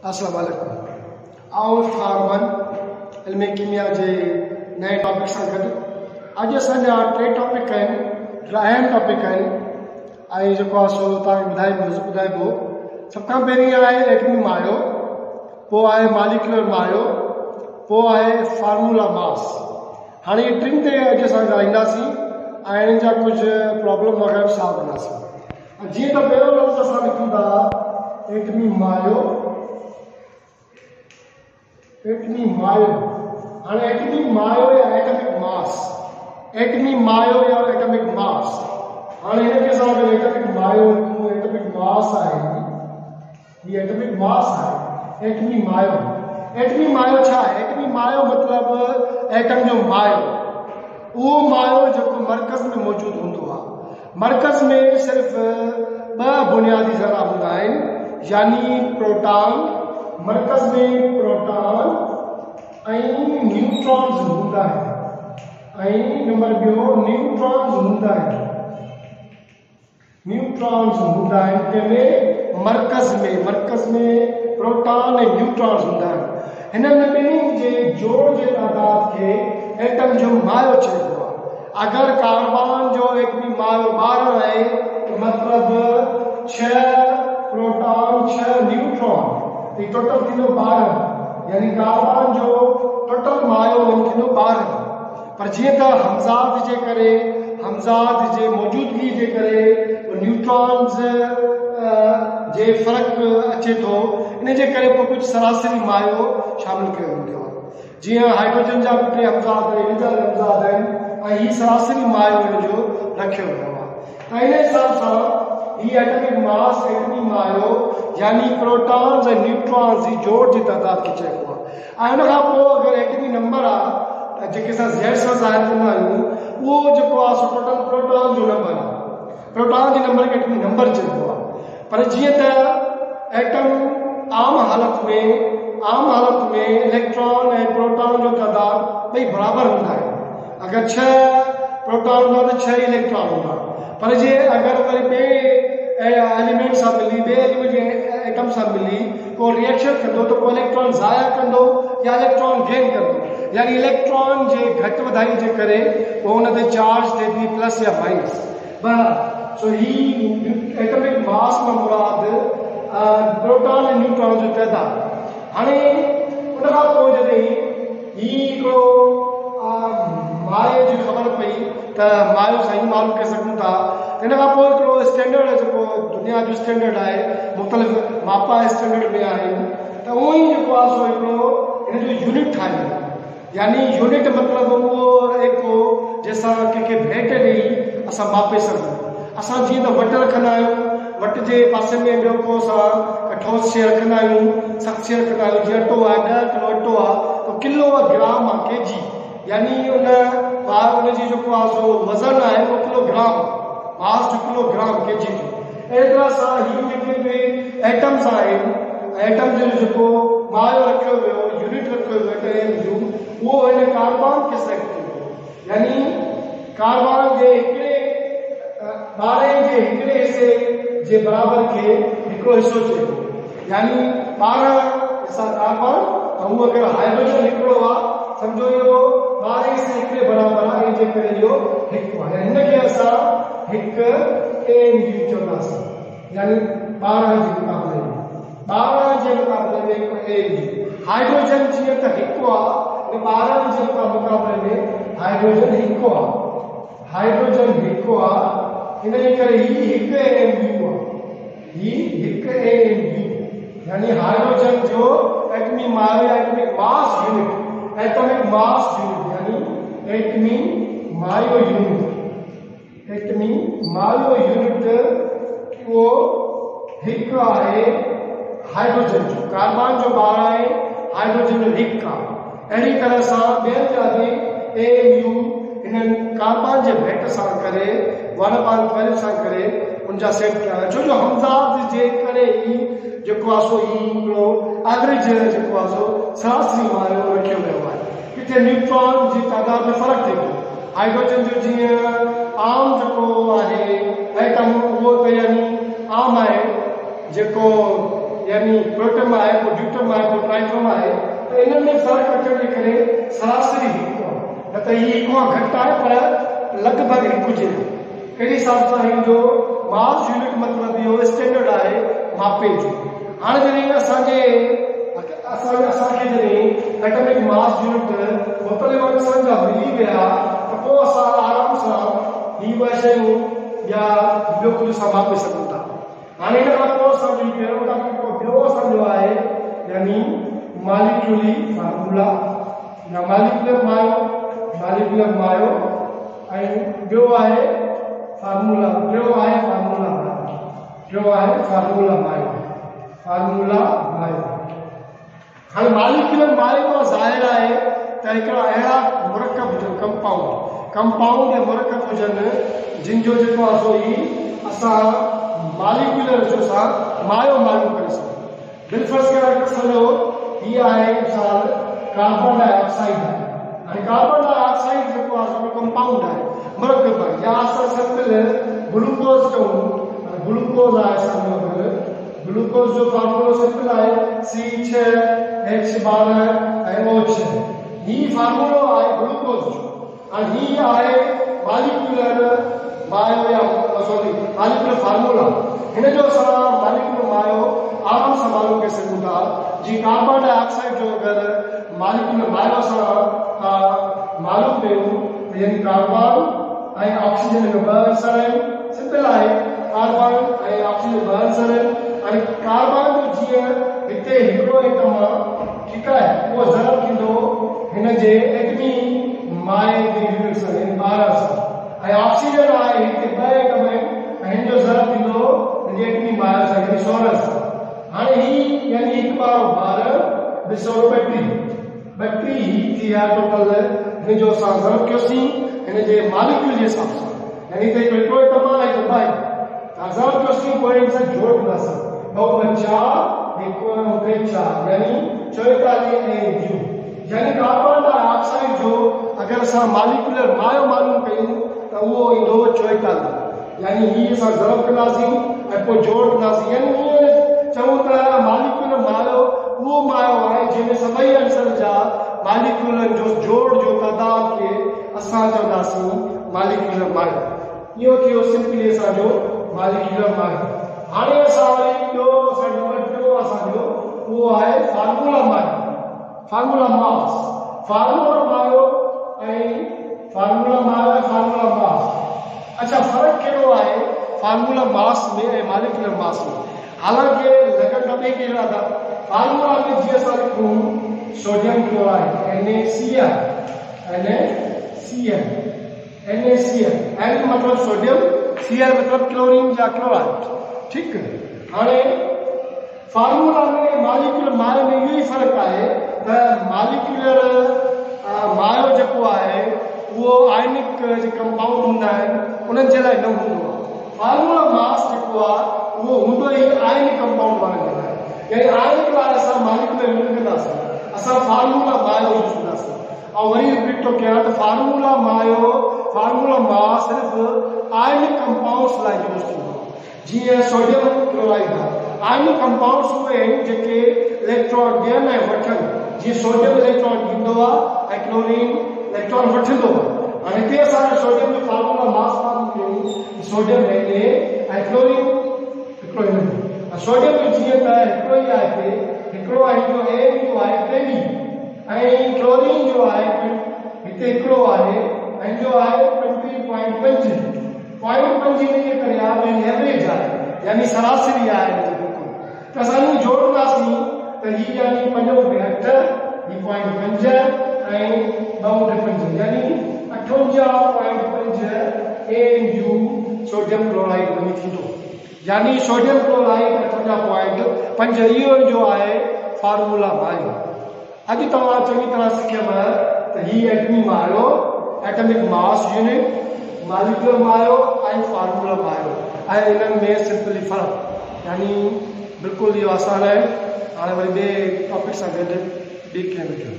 अस्सलाम वालेकुम। आओ फार्मन इल्म कीमिया जे नए टॉपिक सां गॾु अॼु असांजा टे टॉपिक आहिनि, अहम टॉपिक आहिनि ऐं जेको आहे सो तव्हांखे ॿुधाइबो। सभ खां पहिरीं आहे एटमी मायो, पोइ आहे मॉलिक्यूलर मायो, पोइ आहे फार्मूला मास। हाणे इहे टिनि ते अॼु असां ॻाल्हाईंदासीं ऐं इन्हनि जा कुझु प्रॉब्लम वग़ैरह सॉल्व कंदासीं। जीअं त पहिरियों लफ़्ज़ असां लिखूं था एटमी मायो, एटमी मायो। हाणे एटमी मायो या एटमिक मास, एटमी मायो या एटमिक मास। हाणे हिनखे असां एटमिक मायो, एटमिक मास आहे, ये एटमिक मास आहे एटमी मायो। एटमी मायो छा आहे? एटमी मायो मतिलबु एटम जो मायो, उहो मायो जेको मर्कज़ में मौजूदु हूंदो आहे। मर्कज़ में सिर्फ़ु ॿ बुनियादी ज़रा हूंदा आहिनि, यानी प्रोटॉन, मर्कज़ में प्रोटॉन ऐं न्यूट्रॉन्स हूंदा आहिनि, ऐं नंबर ॿियो न्यूट्रॉन्स हूंदा आहिनि। न्यूट्रॉन्स हूंदा आहिनि कंहिंमें मर्कज़ में प्रोटॉन ऐं न्यूट्रॉन्स हूंदा आहिनि। हिननि ॿिन्हिनि जे जोड़ जे तादाद खे एटम जो मायो चइबो आहे। अगरि कार्बन जो एटमी मायो 12 आहे मतिलबु 6 प्रोटॉन 6 न्यूट्रॉन, ये टोटल थींदो 12, यानी कार्बन जो टोटल मायो थींदो 12। पर जीअं त हमज़ाद जे करे, हमज़ाद जे मौजूदगी जे करे न्यूट्रॉन्स जे फ़र्क़ु अचे थो, इन जे करे पोइ कुझु सरासरी मायो शामिल कयो वेंदो आहे। जीअं हाइड्रोजन जा बि 3 हमज़ाद आहिनि, इन जा हमज़ाद आहिनि, ऐं हीअ सरासरी मायो इन जो रखियो वियो आहे। ऐं इन हिसाब सां हीअ एटमिक मास, एटमी मायो यानी प्रोटॉन्स ऐं न्यूट्रॉन्स जी जोड़ जी तादाद खे चइबो आहे। ऐं उन खां पोइ अगरि एटमी नंबर आहे जेके असां ज़ेड सां ज़ाहिर कंदा आहियूं, उहो जेको आहे सो टोटल प्रोटॉन जो नंबर आहे। प्रोटॉन जे नंबर खे एटमी नंबर चइबो आहे। पर जीअं त एटम आम हालत में इलेक्ट्रॉन ऐं प्रोटॉन जो तादाद ॿई बराबरि हूंदा आहिनि। अगरि 6 प्रोटॉन हूंदा त 6 इलेक्ट्रॉन हूंदा। पर जे अगरि वरी ॿिए एलिमेंट सां मिली, ॿिए एलिमेंट जे एटम सां मिली को रिएक्शन कंदो त पोइ इलेक्ट्रॉन ज़ाया कंदो या इलेक्ट्रॉन गेन कंदो, यानी इलेक्ट्रॉन जे घटि वधाई जे करे पोइ हुन ते चार्ज थिए थी प्लस या माइनस। सो ही एटमिक मास में मुराद प्रोटॉन ऐं न्यूट्रॉन जो तइदाद। हाणे उन खां पोइ जॾहिं ही हिकिड़ो माए जी ख़बर पई त मायो सां ई मालूम करे सघूं था, हिन खां पोइ हिकिड़ो स्टैंडर्ड जेको दुनिया जो स्टैंडर्ड आहे, मुख़्तलिफ़ मापा स्टैंडर्ड में आहिनि, त उहो ई जेको आहे सो हिकिड़ो हिन जो यूनिट ठाहियो। यानी यूनिट मतिलबु उहो हिकु जंहिंसां कंहिंखे भेट ॾेई असां मापे सघूं। असां जीअं त वटि रखंदा आहियूं, वटि जे पासे में ॿियो को असां ठोस शइ रखंदा आहियूं, सख़्तु शइ रखंदा आहियूं। जीअं अटो आहे, 10 किलो अटो आहे त किलो ग्राम आहे केजी, यानी उनजी जेको आहे सो वज़न आहे उहो किलोग्राम, मास जो किलोग्राम केजी जो। अहिड़ी तरह सां हीअ जेके बि एटम्स आहिनि, एटम जो जेको मायो रखियो वियो, यूनिट रखियो वियो, उहो हिन कार्बन खे सेट कयो, यानी कार्बन जे हिकिड़े 12 जे हिकिड़े हिसे जे बराबरि खे हिकिड़ो हिसो चइबो, यानी 12 हिसा कार्बन ऐं उहो अगरि हाइड्रोजन हिकिड़ो आहे, सम्झो इहो 12 हिसे हिकिड़े बराबरि आहे, इन जे करे इहो हिकु आहे। हिनखे असां हिकु AU चवंदासीं, यानी 12 जे मुक़ाबले में हिकु AU। हाइड्रोजन जीअं त हिकु आहे, 12 जे मुक़ाबले में हाइड्रोजन हिकु आहे, हाइड्रोजन हिकु आहे, इन करे ही हिकु AU आहे, ही हिकु AU, यानी हाइड्रोजन जो एटमी मायो, atomic mass unit, atomic mass unit यानी एटमी मायो यूनिट, एटमी मायो यूनिट वो हिकु आहे हाइड्रोजन जो। कार्बन जो 12 आहे, हाइड्रोजन जो हिकु आहे। अहिड़ी तरह सां ॿियनि जा बि AU हिननि कार्बन जे भेट सां करे, 1/12 सां करे उनजा सेट कया, छो जो हमज़ाद जे करे ई जेको आहे सो ही हिकिड़ो एवरेज जेको आहे सो सरासरी मायो रखियो वियो आहे। किथे न्यूट्रॉन जी तादाद में फ़र्क़ु थिए थो। हाइड्रोजन जो जीअं आम जेको आहे एटम, उहो त यानी आम आहे जेको यानी प्रोटम आहे, को ड्यूटम आहे, को ट्राइटम आहे, त इन में फ़र्क़ु अचण जे करे सरासरी हिकु आहे, न त हीउ हिकु खां घटि आहे पर लॻभॻि हिकु जे कहिड़ी हिसाब सां हिन जो मास यूनिट मतिलबु इहो स्टैंडर्ड आहे मापे जो। हाणे जॾहिं असांखे जॾहिं एटॉमिक मास यूनिट मुख़्तलिफ़ अक़सनि जा मिली विया त पोइ असां आराम सां हीअ ॿ शयूं या ॿियो कुझु असां मापे सघूं था। हाणे हिन खां पोइ असां पहिरियों टॉपिक ॿियो असांजो आहे यानी मॉलिक्यूलरी फार्मूला या मॉलिक्यूलर मायो ऐं ॿियो आहे फार्मूला मायो। हाणे मॉलिक्यूलर मायो मां ज़ाहिर आहे त हिकिड़ा अहिड़ा मुरकब हुजनि कंपाउंड या मुरकब हुजनि जिन जो जेको आहे सो ही असां मॉलिक्यूलर जो सां मायो मालूम करे सघूं। बिलफर्ज़ के असांजो हीअ आहे मिसाल कार्बन डाइऑक्साइड आहे। हाणे कार्बन डाइऑक्साइड जेको आहे सो कंपाउंड आहे, मुरकब आहे, या असां सिंपल ग्लूकोज चऊं। ग्लूकोज आहे असांजो, ग्लूकोज जो फार्मूलो सिंपल आहे C6H12OH। ही फार्मूलो आहे ग्लूकोज जो। ऐं ही आहे मॉलिक्यूलर मायो या मॉलिक्यूलर फार्मूला। हिन जो असां मॉलिक्यूलर मायो आराम सां मालूम करे सघूं था। जी कार्बन डाइऑक्साइड जो अगरि मॉलिक्यूलर मायो सां मालूम कयूं त यानी कार्बन ऐं ऑक्सीजन जो ॿ अंसर आहिनि। सिंपल आहे, कार्बन ऐं ऑक्सीजन ॿ अंसर आहिनि। ऐं कार्बन जो जीअं हिते हिकिड़ो एटम आहे, ठीकु आहे, उहो ज़रब थींदो हिन जे एटमी माए जी यूनिट सां यानी 12 सां। ऐं ऑक्सीजन आहे हिते ॿ एटम आहिनि ऐं हिन जो ज़रब थींदो हिन जे एटमी माए सां यानी 16 सां। हाणे ही यानी हिकु बारो 12 ॾिसो बैटरी ही थी आहे टोटल। हिन जो असां ज़रब कयोसीं हिन जे मॉलिक्यूल जे हिसाब सां, यानी त हिकिड़ो एटम आहे हिकु बाई ज़रब कयोसीं पोइ हिन सां जोड़ ॾींदासीं 2 × 4 1 × 4 यानी 44 AU। यानी कार्बन डाइऑक्साइड जो अगर असां मॉलिक्यूलर मायो मालूम कयूं त उहो ईंदो 44। यानी ही असां ज़रब कंदासीं ऐं पोइ जोड़ कंदासीं। यानी ईअं चऊं त मॉलिक्यूलर मायो उहो मायो आहे जंहिंमें सभई अंसर जा मॉलिक्यूलर जो जोड़ जो तइदाद खे असां चवंदासीं मॉलिक्यूलर मायो। इहो थियो सिंपली असांजो मॉलिक्यूलर मायो। हाणे असां वरी ॿियो असांजो उहो आहे फार्मूला मायो, फार्मूला मायो ऐं फार्मूला मास। अच्छा, फ़र्क़ु कहिड़ो आहे फार्मूला मास में ऐं मॉलिक्यूलर मास में? हालांकि लॻंदा ॿई कहिड़ा था। फार्मूला में जीअं असां लिखूं सोडियम क्लोराइड NaCl N मतलब सोडियम, Cl मतलब क्लोरीन या क्लोराइड। ठीक है, हाणे फार्मूला में मॉलिक्यूलर मायो में इहो ई फ़र्क़ु आहे त मॉलिक्यूलर मायो जेको आहे उहो आयनिक जे कंपाउंड हूंदा आहिनि उन्हनि जे लाइ न हूंदो आहे। फार्मूला मास जेको आहे उहो हूंदो ई आयनिक कंपाउंड वारनि जे लाइ। यानी आयनिक वारा असां मॉलिक्यूलर यूज़ कंदासीं, असां फार्मूला मायो यूज़ कंदासीं। ऐं वरी रिपीट थो कयां त फार्मूला मास सिर्फ़ु आयनिक कंपाउंड्स लाइ यूज़ थींदो आहे। जीअं सोडियम क्लोराइड आहे, आयनिक कंपाउंड्स उहे आहिनि जेके इलेक्ट्रॉन ॾियनि ऐं वठनि। जीअं सोडियम इलेक्ट्रॉन ॾींदो आहे ऐं क्लोरीन इलेक्ट्रॉन वठंदो आहे। हाणे हिते असां सोडियम जो फार्मूला मास मालूम कयूं, सोडियम Na ऐं क्लोरीन हिकिड़ो हिन सोडियम जो जीअं त हिकिड़ो ई आहे हिते, हिकिड़ो आहे जो A आहे 23 ऐं क्लोरीन जो आहे हिते हिकिड़ो आहे ऐं जो आहे 20.5 हिन जे करे आहे एवरेज आहे, यानी सरासरी आहे। त असां इहो जोड़ंदासीं त हीअ यानी 5.8 ही 0.5 ऐं 2.5 यानी 58.5 AU सोडियम क्लोराइड बनी थींदो। यानी सोडियम क्लोराइड 58.5 इहो जो आहे फार्मूला मायो। अॼु तव्हां चङी तरह सिखियव त हीअ एटमी मायो, एटमिक मास यूनिट, मॉलिक्यूलर मायो ऐं फार्मूला मायो ऐं इन्हनि में सिंपली फ़र्क़ु, यानी बिल्कुलु इहो आसान आहे। हाणे वरी ॿिए टॉपिक सां गॾु ॿिए कंहिं वेठो।